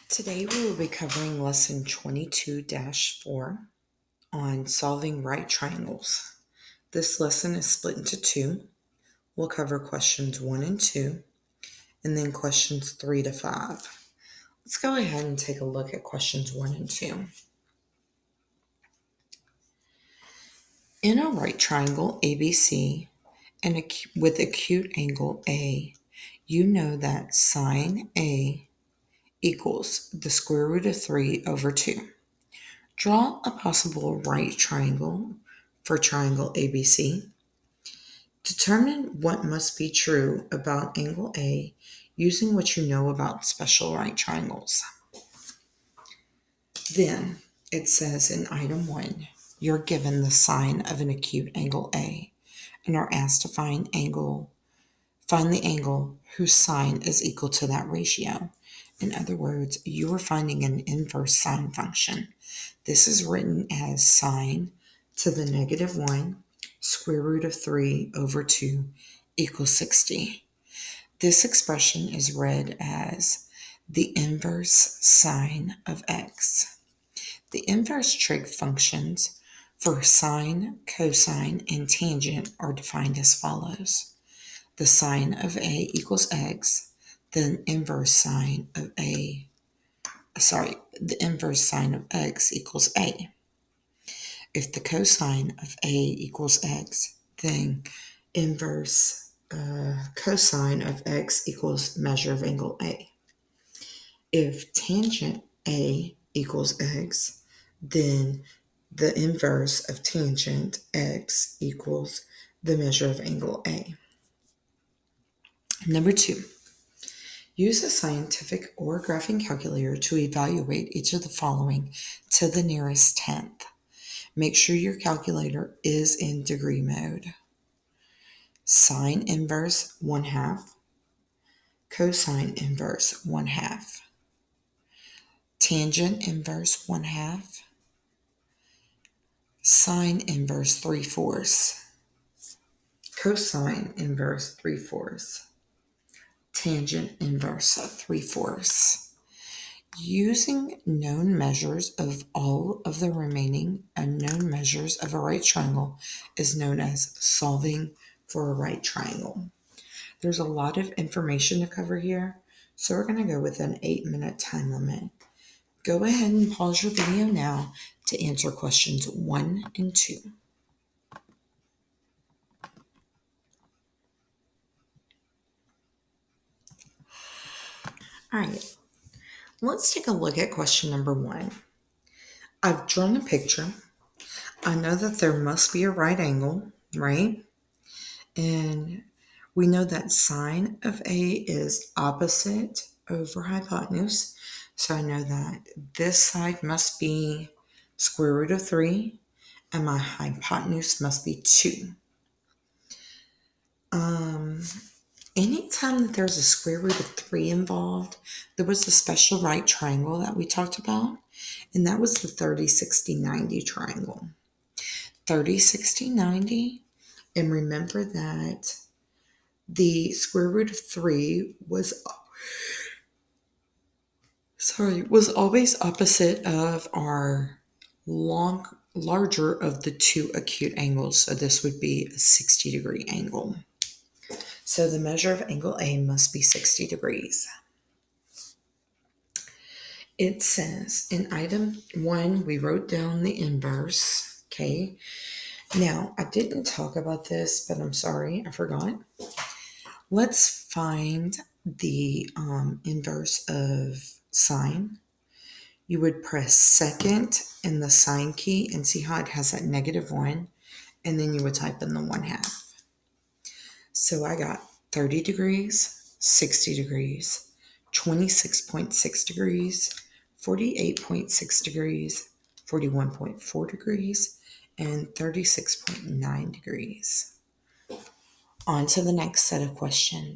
Today we will be covering lesson 22-4 on solving right triangles. This lesson is split into two. We'll cover questions 1 and 2 and then questions 3 to 5. Let's go ahead and take a look at questions 1 and 2. In a right triangle ABC and with acute angle A, you know that sine A equals the square root of 3 over 2. Draw a possible right triangle for triangle ABC. Determine what must be true about angle A using what you know about special right triangles. Then it says in item 1, you're given the sine of an acute angle A and are asked to find the angle whose sine is equal to that ratio. In other words, you are finding an inverse sine function. This is written as sine to the negative 1 square root of 3 over 2 equals 60. This expression is read as the inverse sine of x. The inverse trig functions for sine, cosine, and tangent are defined as follows. The sine of A equals x, the inverse sine of x equals A. If the cosine of A equals x, then inverse cosine of x equals measure of angle A. If tangent A equals x, then the inverse of tangent x equals the measure of angle A. Number 2, use a scientific or graphing calculator to evaluate each of the following to the nearest tenth. Make sure your calculator is in degree mode. Sine inverse 1/2, cosine inverse 1/2, tangent inverse 1/2, sine inverse 3/4, cosine inverse 3/4, tangent inverse 3/4. Using known measures of all of the remaining unknown measures of a right triangle is known as solving for a right triangle. There's a lot of information to cover here, so we're going to go with an 8-minute time limit. Go ahead and pause your video now to answer questions 1 and 2. All right, let's take a look at question number 1. I've drawn a picture. I know that there must be a right angle, right? And we know that sine of A is opposite over hypotenuse. So I know that this side must be square root of 3 and my hypotenuse must be 2. Anytime that there's a square root of 3 involved, there was a special right triangle that we talked about, and that was the 30, 60, 90 triangle. 30, 60, 90, and remember that the square root of 3 was always opposite of our larger of the two acute angles. So this would be a 60-degree angle. So the measure of angle A must be 60 degrees. It says in item 1, we wrote down the inverse, okay? Now, I didn't talk about this, but I'm sorry, I forgot. Let's find the inverse of sine. You would press second in the sine key and see how it has that negative 1, and then you would type in the 1/2. So I got 30 degrees, 60 degrees, 26.6 degrees, 48.6 degrees, 41.4 degrees, and 36.9 degrees. On to the next set of questions.